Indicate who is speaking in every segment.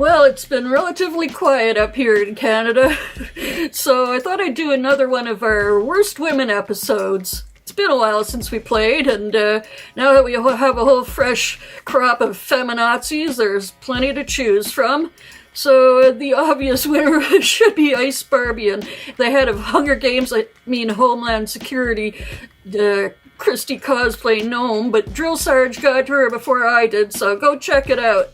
Speaker 1: Well, it's been relatively quiet up here in Canada, so I thought I'd do another one of our Worst Women episodes. It's been a while since we played, and now that we have a whole fresh crop of feminazis, there's plenty to choose from. So the obvious winner should be Ice Barbie, and the head of Hunger Games, Homeland Security, Christy cosplay gnome, but Drill Sarge got to her before I did, so go check it out.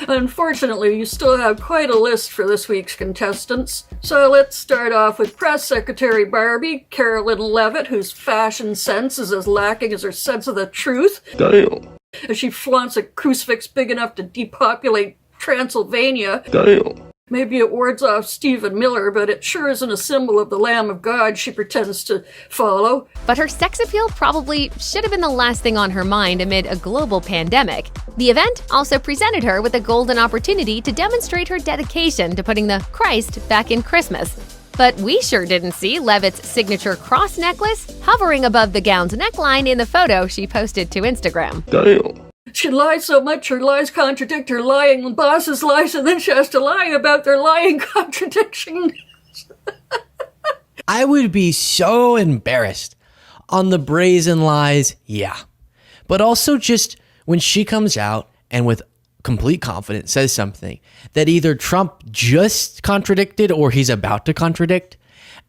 Speaker 1: Unfortunately, you still have quite a list for this week's contestants. So let's start off with Press Secretary Barbie, Karoline Leavitt, whose fashion sense is as lacking as her sense of the truth.
Speaker 2: Damn.
Speaker 1: As she flaunts a crucifix big enough to depopulate Transylvania.
Speaker 2: Damn.
Speaker 1: Maybe it wards off Stephen Miller, but it sure isn't a symbol of the Lamb of God she pretends to follow.
Speaker 3: But her sex appeal probably should have been the last thing on her mind amid a global pandemic. The event also presented her with a golden opportunity to demonstrate her dedication to putting the Christ back in Christmas. But we sure didn't see Leavitt's signature cross necklace hovering above the gown's neckline in the photo she posted to Instagram.
Speaker 2: Damn.
Speaker 1: She lies so much her lies contradict her lying boss's lies, and then she has to lie about their lying contradiction.
Speaker 4: I would be so embarrassed on the brazen lies, yeah. But also just when she comes out and with complete confidence says something that either Trump just contradicted or he's about to contradict,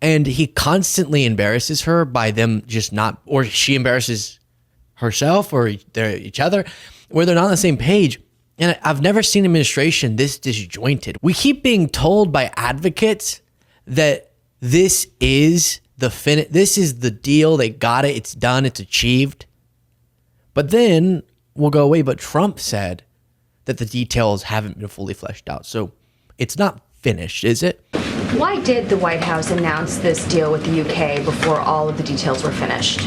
Speaker 4: and he constantly embarrasses her by them just not, or she embarrasses herself or each other, where they're not on the same page. And I've never seen an administration this disjointed. We keep being told by advocates that this is the deal, they got it, it's done, it's achieved. But then we'll go away, but Trump said that the details haven't been fully fleshed out. So it's not finished, is it?
Speaker 5: Why did the White House announce this deal with the UK before all of the details were finished?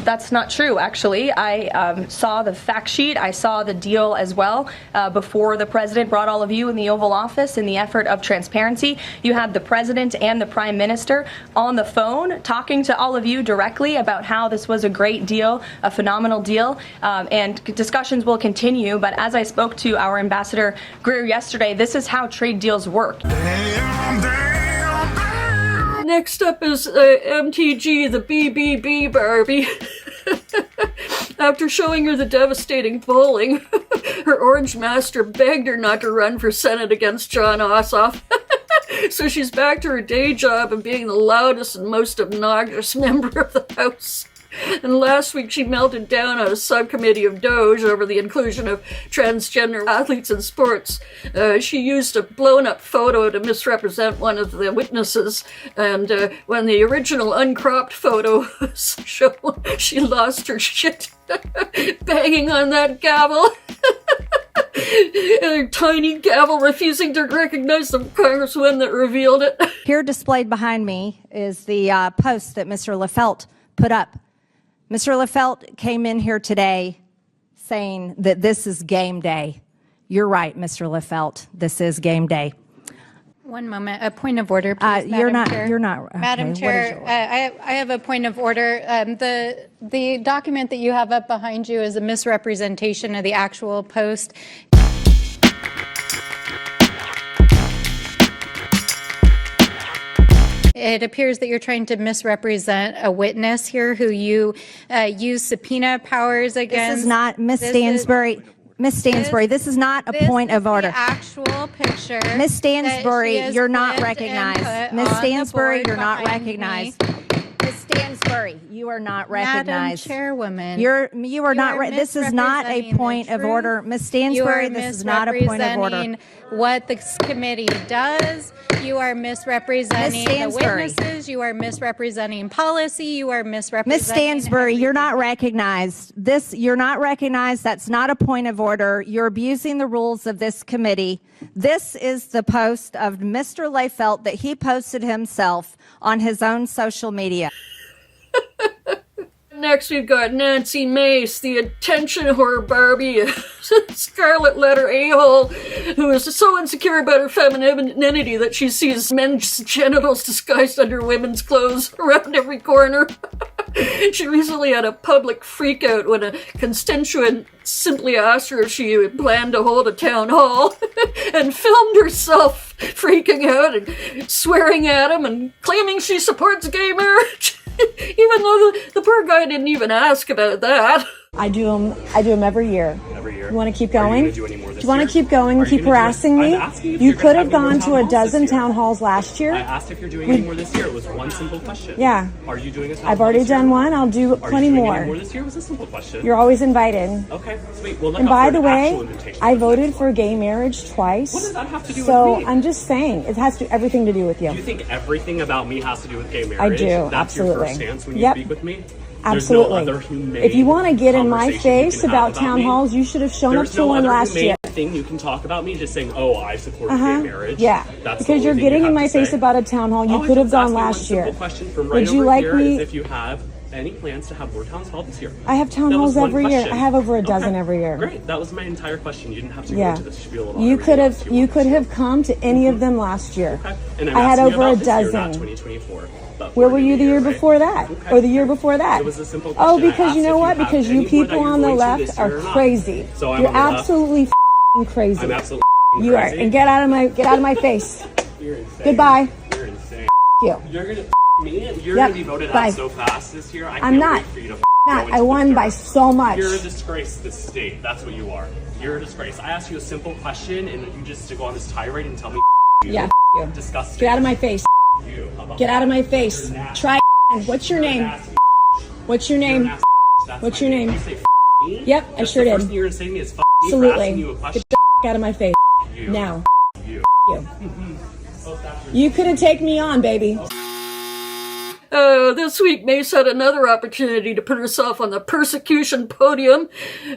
Speaker 6: That's not true, actually. I saw the fact sheet. I saw the deal as well before the president brought all of you in the Oval Office in the effort of transparency. You had the president and the prime minister on the phone talking to all of you directly about how this was a great deal, a phenomenal deal, and discussions will continue. But as I spoke to our ambassador Greer yesterday, this is how trade deals work.
Speaker 1: Next up is MTG, the BBB Barbie. After showing her the devastating polling, her orange master begged her not to run for Senate against John Ossoff. So she's back to her day job and being the loudest and most obnoxious member of the House. And last week she melted down on a subcommittee of Doge over the inclusion of transgender athletes in sports. She used a blown-up photo to misrepresent one of the witnesses, and when the original uncropped photo was shown, she lost her shit, banging on that gavel. And her tiny gavel refusing to recognize the congressman that revealed it.
Speaker 7: Here displayed behind me is the post that Mr. Lefelt put up. Mr. Lefelt came in here today saying that this is game day. You're right, Mr. Lefelt. This is game day.
Speaker 8: One moment. A point of order, please,
Speaker 7: You're
Speaker 8: Madam
Speaker 7: not.
Speaker 8: Chair.
Speaker 7: You're not. Okay,
Speaker 8: Madam Chair, I have a point of order. The document that you have up behind you is a misrepresentation of the actual post. It appears that you're trying to misrepresent a witness here who you use subpoena powers against.
Speaker 7: This is not Miss Stansbury. Miss Stansbury, this is not a point of order.
Speaker 8: The actual picture.
Speaker 7: Miss Stansbury, you're not recognized. Miss Stansbury, you're not recognized. Miss Stansbury, you are not recognized.
Speaker 8: Madam Chairwoman,
Speaker 7: you are not. This is not a point of order, Miss Stansbury. This is not a point of order.
Speaker 8: What this committee does, you are misrepresenting the witnesses. You are misrepresenting policy. You are misrepresenting.
Speaker 7: Miss Stansbury, you're not recognized. You're not recognized. That's not a point of order. You're abusing the rules of this committee. This is the post of Mr. Lefelt that he posted himself on his own social media.
Speaker 1: Next, we've got Nancy Mace, the attention whore Barbie, scarlet letter a-hole, who is so insecure about her femininity that she sees men's genitals disguised under women's clothes around every corner. She recently had a public freakout when a constituent simply asked her if she planned to hold a town hall and filmed herself freaking out and swearing at him and claiming she supports gay marriage, even though the poor guy didn't even ask about that.
Speaker 2: I do them every year.
Speaker 9: Every year.
Speaker 2: You want to keep going?
Speaker 9: Are you gonna do any more this
Speaker 2: Do you want
Speaker 9: year?
Speaker 2: to keep going and keep harassing me?
Speaker 9: I'm asking if
Speaker 2: You
Speaker 9: you're
Speaker 2: could
Speaker 9: gonna
Speaker 2: have
Speaker 9: any more
Speaker 2: gone
Speaker 9: town
Speaker 2: to a
Speaker 9: halls
Speaker 2: dozen
Speaker 9: this year.
Speaker 2: town halls last year.
Speaker 9: I asked if you're doing any more this year. It was one simple question.
Speaker 2: Yeah.
Speaker 9: Are you doing a town
Speaker 2: I've
Speaker 9: hall
Speaker 2: already
Speaker 9: this year?
Speaker 2: done one. I'll do
Speaker 9: Are
Speaker 2: plenty
Speaker 9: you doing
Speaker 2: more.
Speaker 9: any more this year? It was a simple question.
Speaker 2: You're always invited.
Speaker 9: Okay, sweet. Well, look
Speaker 2: And
Speaker 9: out
Speaker 2: by
Speaker 9: for
Speaker 2: the
Speaker 9: an
Speaker 2: way,
Speaker 9: actual invitation.
Speaker 2: I voted for gay marriage twice.
Speaker 9: What does that have to do
Speaker 2: So
Speaker 9: with me?
Speaker 2: I'm just saying, it has everything to do with you.
Speaker 9: Do you think everything about me has to do with gay marriage?
Speaker 2: do,
Speaker 9: That's
Speaker 2: absolutely.
Speaker 9: your first stance when you
Speaker 2: Yep.
Speaker 9: speak with me?
Speaker 2: Absolutely.
Speaker 9: There's no other humane
Speaker 2: If you want to get in my
Speaker 9: conversation you
Speaker 2: face
Speaker 9: can
Speaker 2: about
Speaker 9: have
Speaker 2: town
Speaker 9: me?
Speaker 2: halls, you should have shown
Speaker 9: There's
Speaker 2: up to
Speaker 9: no
Speaker 2: one
Speaker 9: other
Speaker 2: last
Speaker 9: humane
Speaker 2: year.
Speaker 9: thing you can talk about me just saying, oh, I support gay marriage.
Speaker 2: Yeah,
Speaker 9: That's the
Speaker 2: because
Speaker 9: only
Speaker 2: you're
Speaker 9: thing
Speaker 2: getting
Speaker 9: you
Speaker 2: in
Speaker 9: have
Speaker 2: my
Speaker 9: to
Speaker 2: face
Speaker 9: say.
Speaker 2: about a town hall. You
Speaker 9: All I
Speaker 2: could have
Speaker 9: just asked
Speaker 2: gone
Speaker 9: you one
Speaker 2: last year.
Speaker 9: simple question from
Speaker 2: Would
Speaker 9: right
Speaker 2: you
Speaker 9: over
Speaker 2: like
Speaker 9: here
Speaker 2: me?
Speaker 9: is if you have any plans to have more town halls this year.
Speaker 2: I have town
Speaker 9: That
Speaker 2: halls
Speaker 9: was one
Speaker 2: every year.
Speaker 9: question.
Speaker 2: I have over a dozen
Speaker 9: Okay.
Speaker 2: every year.
Speaker 9: Great. That was my entire question. You didn't have to go
Speaker 2: Yeah.
Speaker 9: into the spiel about
Speaker 2: You could
Speaker 9: everything
Speaker 2: have
Speaker 9: else
Speaker 2: you
Speaker 9: wanted
Speaker 2: could
Speaker 9: to.
Speaker 2: have come to any of them last year.
Speaker 9: Okay. And I'm
Speaker 2: I had
Speaker 9: asking you
Speaker 2: over
Speaker 9: about
Speaker 2: a
Speaker 9: this year,
Speaker 2: dozen.
Speaker 9: not 2024. But
Speaker 2: Where
Speaker 9: for
Speaker 2: were
Speaker 9: the
Speaker 2: you the year
Speaker 9: right?
Speaker 2: before that?
Speaker 9: Okay.
Speaker 2: Or the year before that?
Speaker 9: It was a simple
Speaker 2: Oh,
Speaker 9: question. I
Speaker 2: because
Speaker 9: asked
Speaker 2: you know
Speaker 9: if
Speaker 2: what?
Speaker 9: have
Speaker 2: Because
Speaker 9: any
Speaker 2: you
Speaker 9: more that
Speaker 2: people
Speaker 9: you're
Speaker 2: on the
Speaker 9: going to
Speaker 2: left
Speaker 9: this year
Speaker 2: are
Speaker 9: or not.
Speaker 2: crazy.
Speaker 9: So I'm
Speaker 2: You're
Speaker 9: on the left.
Speaker 2: absolutely crazy.
Speaker 9: I'm absolutely
Speaker 2: You are.
Speaker 9: crazy.
Speaker 2: And get out of my face.
Speaker 9: You're insane.
Speaker 2: Goodbye.
Speaker 9: You're insane.
Speaker 2: You.
Speaker 9: You're gonna me. You're
Speaker 2: Yep.
Speaker 9: gonna be voted
Speaker 2: Bye.
Speaker 9: out so fast this year. I
Speaker 2: I'm
Speaker 9: can't
Speaker 2: not.
Speaker 9: wait for you to
Speaker 2: Not.
Speaker 9: go
Speaker 2: I
Speaker 9: into
Speaker 2: won
Speaker 9: the
Speaker 2: by
Speaker 9: dirt.
Speaker 2: so much.
Speaker 9: You're a disgrace to this state. That's what you are. You're a disgrace. I asked you a simple question, and you just to go on this tirade and tell me you.
Speaker 2: Yeah. You.
Speaker 9: Disgusting.
Speaker 2: Get out of my face.
Speaker 9: You. How about
Speaker 2: Get
Speaker 9: that?
Speaker 2: out of my face.
Speaker 9: You're nasty.
Speaker 2: Try. What's your
Speaker 9: You're
Speaker 2: name?
Speaker 9: nasty.
Speaker 2: What's your
Speaker 9: You're
Speaker 2: name?
Speaker 9: nasty. That's
Speaker 2: What's
Speaker 9: my
Speaker 2: your name?
Speaker 9: You say me?
Speaker 2: Yep, I
Speaker 9: That's
Speaker 2: sure
Speaker 9: the
Speaker 2: did.
Speaker 9: First thing you're gonna say to me is me for asking you a
Speaker 2: Absolutely.
Speaker 9: question.
Speaker 2: Get the out of my face.
Speaker 9: You.
Speaker 2: Now.
Speaker 9: You.
Speaker 2: You. You couldn't take me on, baby.
Speaker 1: This week, Mace had another opportunity to put herself on the persecution podium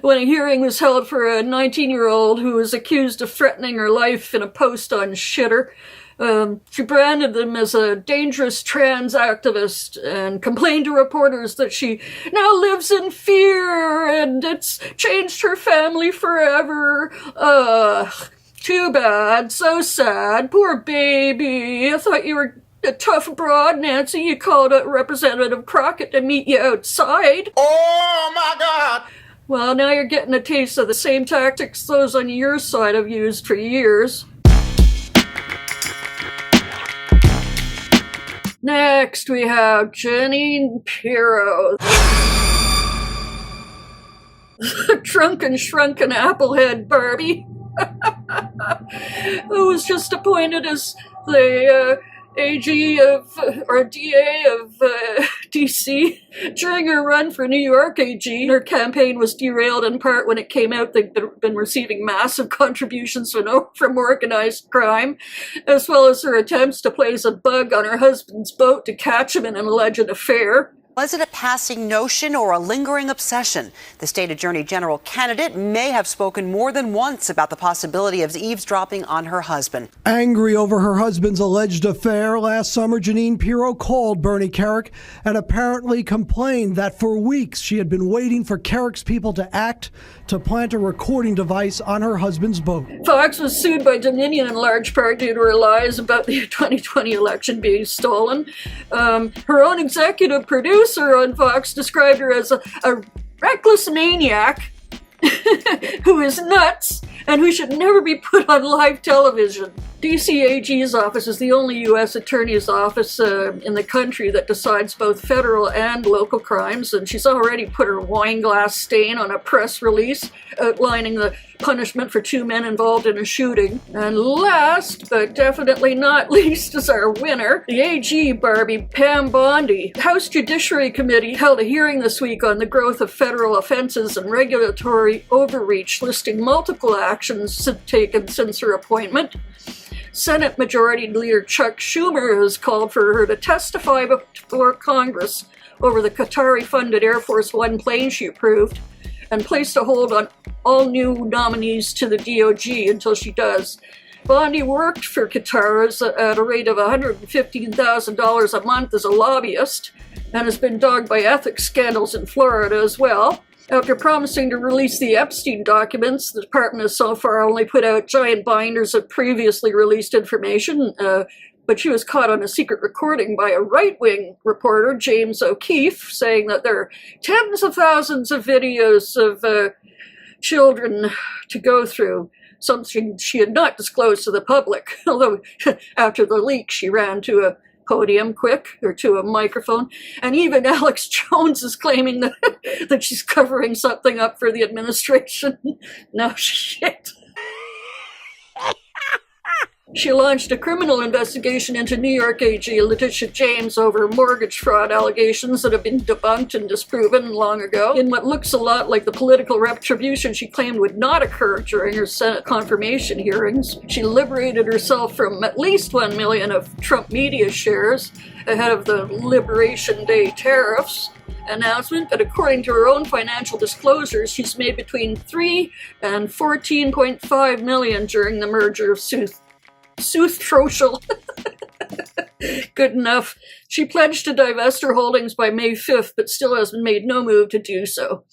Speaker 1: when a hearing was held for a 19-year-old who was accused of threatening her life in a post on Shitter. She branded them as a dangerous trans activist and complained to reporters that she now lives in fear and it's changed her family forever. Too bad. So sad. Poor baby. I thought you were a tough broad, Nancy. You called up Representative Crockett to meet you outside.
Speaker 10: Oh my God!
Speaker 1: Well, now you're getting a taste of the same tactics those on your side have used for years. Next, we have Jeanine Pirro. Drunken, shrunken applehead Barbie. Who was just appointed as the AG of, or DA of DC during her run for New York AG. Her campaign was derailed in part when it came out they'd been receiving massive contributions from organized crime, as well as her attempts to place a bug on her husband's boat to catch him in an alleged affair.
Speaker 11: Was it a passing notion or a lingering obsession? The state attorney general candidate may have spoken more than once about the possibility of eavesdropping on her husband.
Speaker 12: Angry over her husband's alleged affair last summer, Jeanine Pirro called Bernie Kerik and apparently complained that for weeks she had been waiting for Kerik's people to act to plant a recording device on her husband's boat.
Speaker 1: Fox was sued by Dominion in large part due to her lies about the 2020 election being stolen. Her own executive producer on Fox described her as a reckless maniac who is nuts and who should never be put on live television. DC AG's office is the only U.S. attorney's office in the country that decides both federal and local crimes, and she's already put her wine glass stain on a press release outlining the punishment for two men involved in a shooting. And last, but definitely not least, is our winner, the AG Barbie, Pam Bondi. The House Judiciary Committee held a hearing this week on the growth of federal offenses and regulatory overreach, listing multiple actions taken since her appointment. Senate Majority Leader Chuck Schumer has called for her to testify before Congress over the Qatari-funded Air Force One plane she approved, and placed a hold on all new nominees to the DOJ until she does. Bondi worked for Qatar at a rate of $115,000 a month as a lobbyist, and has been dogged by ethics scandals in Florida as well. After promising to release the Epstein documents, the department has so far only put out giant binders of previously released information. But she was caught on a secret recording by a right-wing reporter, James O'Keefe, saying that there are tens of thousands of videos of children to go through, something she had not disclosed to the public. Although after the leak, she ran to a podium to a microphone. And even Alex Jones is claiming that she's covering something up for the administration. No shit. She launched a criminal investigation into New York AG Letitia James over mortgage fraud allegations that have been debunked and disproven long ago in what looks a lot like the political retribution she claimed would not occur during her Senate confirmation hearings. She liberated herself from at least 1 million of Trump media shares ahead of the Liberation Day tariffs announcement, but according to her own financial disclosures, she's made between 3 and 14.5 million during the merger of Soothtroshal. Good enough. She pledged to divest her holdings by May 5th, but still has made no move to do so.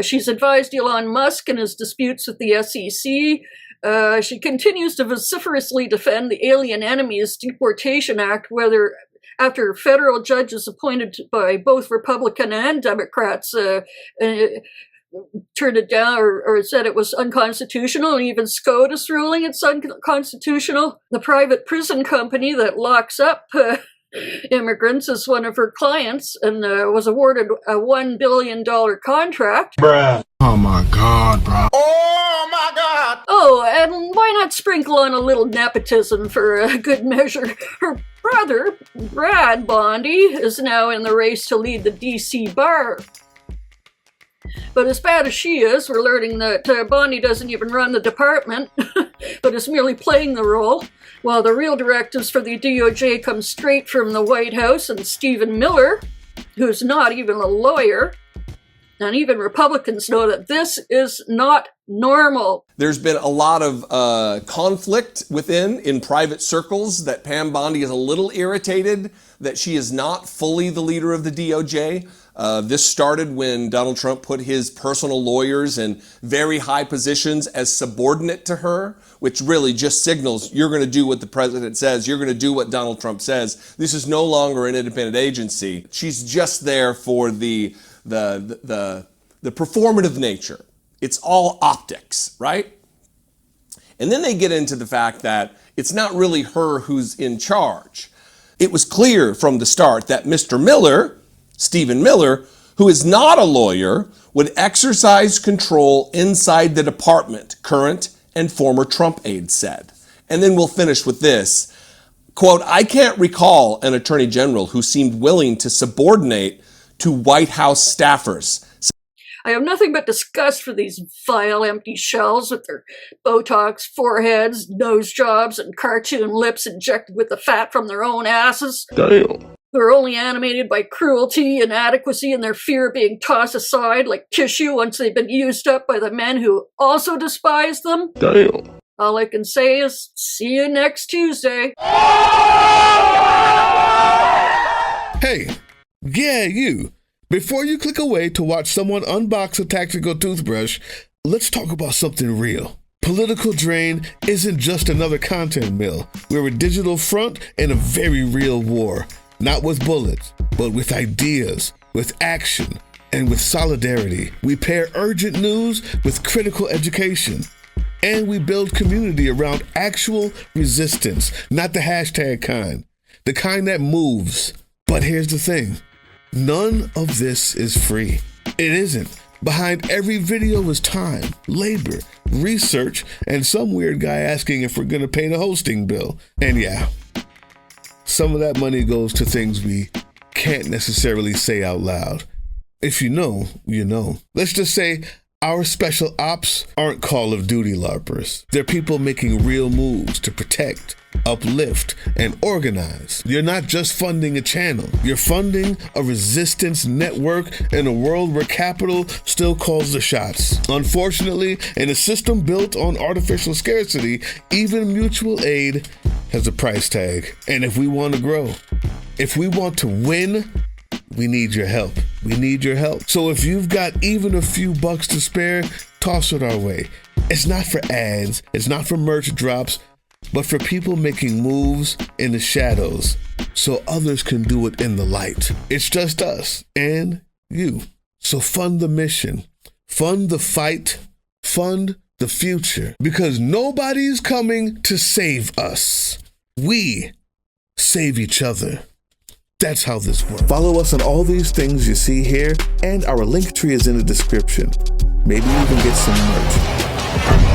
Speaker 1: She's advised Elon Musk in his disputes with the SEC. She continues to vociferously defend the Alien Enemies Deportation Act, after federal judges appointed by both Republican and Democrats turned it down or said it was unconstitutional, and even SCOTUS ruling it's unconstitutional. The private prison company that locks up immigrants is one of her clients and was awarded a $1 billion contract.
Speaker 10: Bruh. Oh my God, bro. Oh my God.
Speaker 1: Oh, and why not sprinkle on a little nepotism for a good measure? Her brother, Brad Bondi, is now in the race to lead the DC bar. But as bad as she is, we're learning that Bondi doesn't even run the department, but is merely playing the role, while the real directives for the DOJ come straight from the White House and Stephen Miller, who's not even a lawyer. And even Republicans know that this is not normal.
Speaker 13: There's been a lot of conflict in private circles that Pam Bondi is a little irritated that she is not fully the leader of the DOJ. This started when Donald Trump put his personal lawyers in very high positions as subordinate to her, which really just signals you're going to do what the president says. You're going to do what Donald Trump says. This is no longer an independent agency. She's just there for the performative nature. It's all optics, right? And then they get into the fact that it's not really her who's in charge. It was clear from the start that Mr. Miller, Stephen Miller, who is not a lawyer, would exercise control inside the department, current and former Trump aides said. And then we'll finish with this. Quote, I can't recall an attorney general who seemed willing to subordinate to White House staffers.
Speaker 1: I have nothing but disgust for these vile, empty shells with their Botox foreheads, nose jobs, and cartoon lips injected with the fat from their own asses.
Speaker 10: Damn.
Speaker 1: Who are only animated by cruelty, inadequacy, and their fear of being tossed aside like tissue once they've been used up by the men who also despise them.
Speaker 10: Damn.
Speaker 1: All I can say is, see you next Tuesday.
Speaker 14: Hey, yeah, you. Before you click away to watch someone unbox a tactical toothbrush, let's talk about something real. Political Drain isn't just another content mill. We're a digital front in a very real war. Not with bullets, but with ideas, with action, and with solidarity. We pair urgent news with critical education. And we build community around actual resistance, not the hashtag kind. The kind that moves. But here's the thing. None of this is free. It isn't. Behind every video is time, labor, research, and some weird guy asking if we're going to pay the hosting bill. And yeah, some of that money goes to things we can't necessarily say out loud. If you know, you know. Let's just say our special ops aren't Call of Duty LARPers. They're people making real moves to protect, uplift, and organize. You're not just funding a channel. You're funding a resistance network in a world where capital still calls the shots. Unfortunately, in a system built on artificial scarcity, even mutual aid has a price tag. And if we want to grow, if we want to win, we need your help. We need your help. So if you've got even a few bucks to spare, toss it our way. It's not for ads. It's not for merch drops. but for people making moves in the shadows so others can do it in the light. It's just us and you. So fund the mission, fund the fight, fund the future, because nobody's coming to save us. We save each other. That's how this works. Follow us on all these things you see here, and our link tree is in the description. Maybe even get some merch.